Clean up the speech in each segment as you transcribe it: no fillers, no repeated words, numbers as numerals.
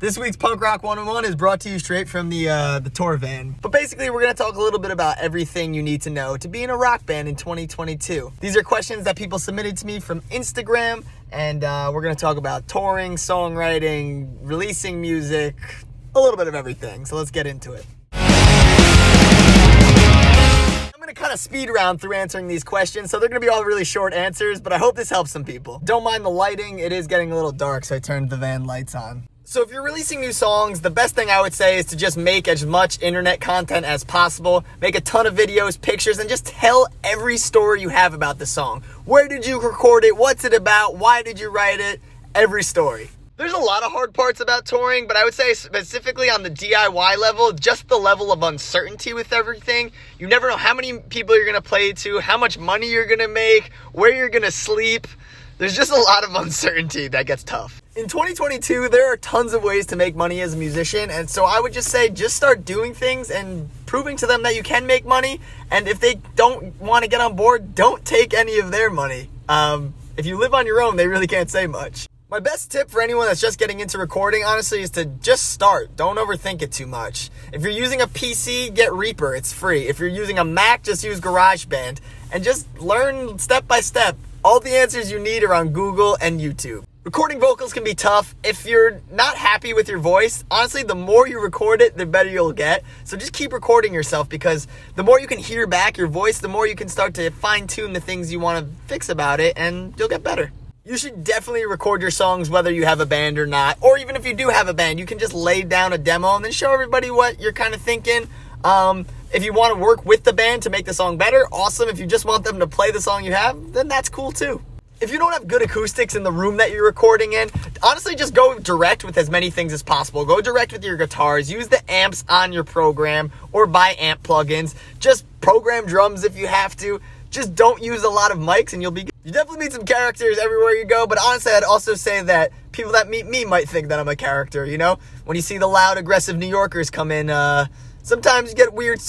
This week's Punk Rock 101 is brought to you straight from the tour van. But basically, we're going to talk a little bit about everything you need to know to be in a rock band in 2022. These are questions that people submitted to me from Instagram, and we're going to talk about touring, songwriting, releasing music, a little bit of everything. So let's get into it. I'm going to kind of speed round through answering these questions, so they're going to be all really short answers, but I hope this helps some people. Don't mind the lighting. It is getting a little dark, so I turned the van lights on. So if you're releasing new songs, the best thing I would say is to just make as much internet content as possible. Make a ton of videos, pictures, and just tell every story you have about the song. Where did you record it? What's it about? Why did you write it? Every story. There's a lot of hard parts about touring, but I would say specifically on the DIY level, just the level of uncertainty with everything. You never know how many people you're going to play to, how much money you're going to make, where you're going to sleep. There's just a lot of uncertainty that gets tough. In 2022, there are tons of ways to make money as a musician, and so I would just say just start doing things and proving to them that you can make money, and if they don't want to get on board, don't take any of their money. If you live on your own, they really can't say much. My best tip for anyone that's just getting into recording, honestly, is to just start. Don't overthink it too much. If you're using a PC, get Reaper. It's free. If you're using a Mac, just use GarageBand, and just learn step by step. All the answers you need are on Google and YouTube. Recording vocals can be tough. If you're not happy with your voice, honestly, the more you record it, the better you'll get. So just keep recording yourself, because the more you can hear back your voice, the more you can start to fine-tune the things you want to fix about it, and you'll get better. You should definitely record your songs whether you have a band or not, or even if you do have a band, you can just lay down a demo and then show everybody what you're kind of thinking. If you want to work with the band to make the song better, awesome. If you just want them to play the song you have, then that's cool too. If you don't have good acoustics in the room that you're recording in, honestly, just go direct with as many things as possible. Go direct with your guitars, use the amps on your program, or buy amp plugins. Just program drums if you have to. Just don't use a lot of mics and you'll be good. You definitely meet some characters everywhere you go, but honestly, I'd also say that people that meet me might think that I'm a character, you know? When you see the loud, aggressive New Yorkers come in, sometimes you get weird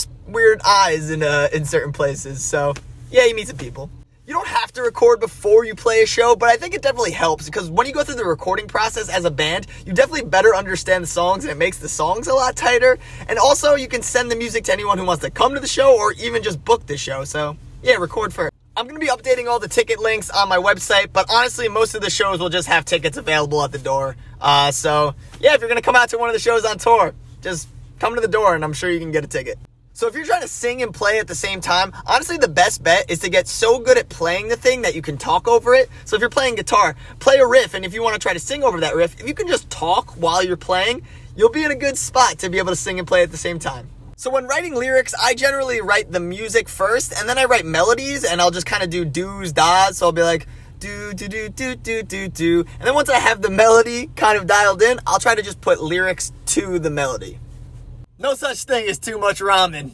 eyes in certain places. So, yeah, you meet some people. You don't have to record before you play a show, but I think it definitely helps, because when you go through the recording process as a band, you definitely better understand the songs, and it makes the songs a lot tighter. And also, you can send the music to anyone who wants to come to the show or even just book the show. So, yeah, record first. I'm going to be updating all the ticket links on my website, but honestly, most of the shows will just have tickets available at the door. So, yeah, if you're going to come out to one of the shows on tour, just come to the door and I'm sure you can get a ticket. So if you're trying to sing and play at the same time, honestly, the best bet is to get so good at playing the thing that you can talk over it. So if you're playing guitar, play a riff, and if you want to try to sing over that riff, if you can just talk while you're playing, you'll be in a good spot to be able to sing and play at the same time. So when writing lyrics, I generally write the music first, and then I write melodies, and I'll just kind of do do's, da's. So I'll be like, do, do, do, do, do, do, do. And then once I have the melody kind of dialed in, I'll try to just put lyrics to the melody. No such thing as too much ramen.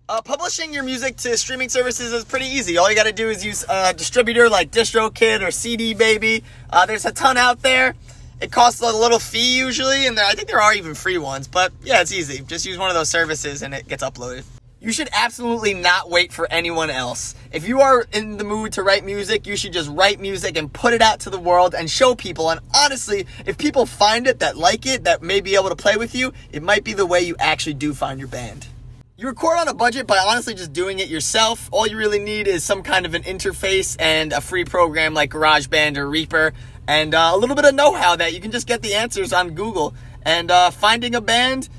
Publishing your music to streaming services is pretty easy. All you got to do is use a distributor like DistroKid or CD Baby. There's a ton out there. It costs a little fee usually, and I think there are even free ones. But yeah, it's easy. Just use one of those services and it gets uploaded. You should absolutely not wait for anyone else. If you are in the mood to write music, you should just write music and put it out to the world and show people. And honestly, if people find it, that like it, that may be able to play with you, it might be the way you actually do find your band. You record on a budget by honestly just doing it yourself. All you really need is some kind of an interface and a free program like GarageBand or Reaper, and a little bit of know-how that you can just get the answers on Google. And finding a band,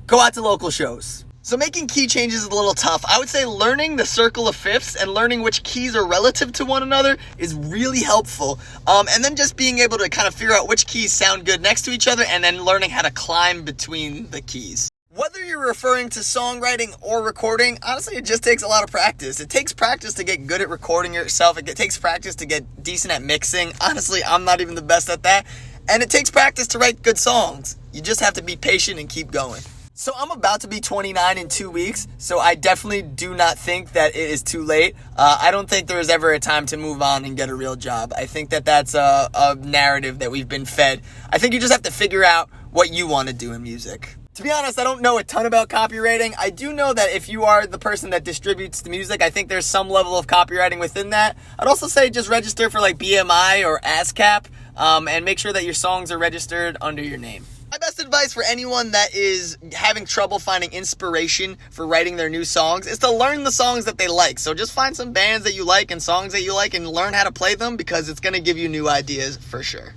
go out to local shows. So making key changes is a little tough. I would say learning the circle of fifths and learning which keys are relative to one another is really helpful. And then just being able to kind of figure out which keys sound good next to each other, and then learning how to climb between the keys. Whether you're referring to songwriting or recording, honestly, it just takes a lot of practice. It takes practice to get good at recording yourself. It takes practice to get decent at mixing. Honestly, I'm not even the best at that. And it takes practice to write good songs. You just have to be patient and keep going. So I'm about to be 29 in 2 weeks, so I definitely do not think that it is too late. I don't think there is ever a time to move on and get a real job. I think that that's a narrative that we've been fed. I think you just have to figure out what you want to do in music. To be honest, I don't know a ton about copywriting. I do know that if you are the person that distributes the music, I think there's some level of copywriting within that. I'd also say just register for like BMI or ASCAP, and make sure that your songs are registered under your name. My best advice for anyone that is having trouble finding inspiration for writing their new songs is to learn the songs that they like. So just find some bands that you like and songs that you like and learn how to play them, because it's going to give you new ideas for sure.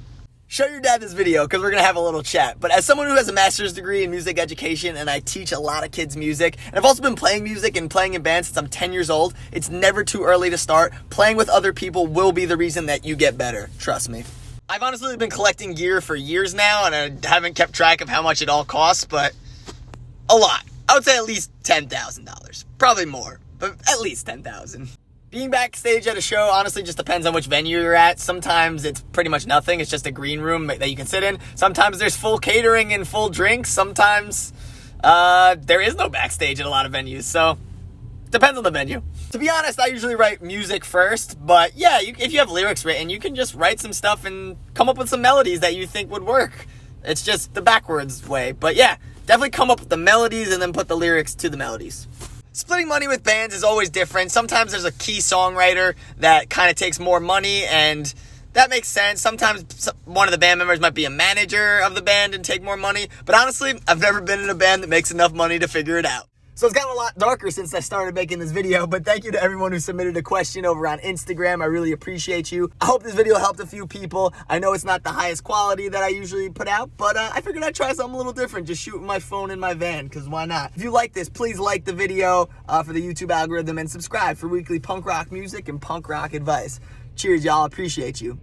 Show your dad this video because we're going to have a little chat. But as someone who has a master's degree in music education and I teach a lot of kids music, and I've also been playing music and playing in bands since I'm 10 years old, it's never too early to start. Playing with other people will be the reason that you get better. Trust me. I've honestly been collecting gear for years now, and I haven't kept track of how much it all costs, but a lot. I would say at least $10,000. Probably more, but at least $10,000. Being backstage at a show honestly just depends on which venue you're at. Sometimes it's pretty much nothing. It's just a green room that you can sit in. Sometimes there's full catering and full drinks. Sometimes there is no backstage at a lot of venues. So depends on the venue. To be honest, I usually write music first. But yeah, if you have lyrics written, you can just write some stuff and come up with some melodies that you think would work. It's just the backwards way. But yeah, definitely come up with the melodies and then put the lyrics to the melodies. Splitting money with bands is always different. Sometimes there's a key songwriter that kind of takes more money, and that makes sense. Sometimes one of the band members might be a manager of the band and take more money. But honestly, I've never been in a band that makes enough money to figure it out. So it's gotten a lot darker since I started making this video, but thank you to everyone who submitted a question over on Instagram. I really appreciate you. I hope this video helped a few people. I know it's not the highest quality that I usually put out, but I figured I'd try something a little different. Just shoot with my phone in my van, because why not? If you like this, please like the video for the YouTube algorithm and subscribe for weekly punk rock music and punk rock advice. Cheers, y'all. Appreciate you.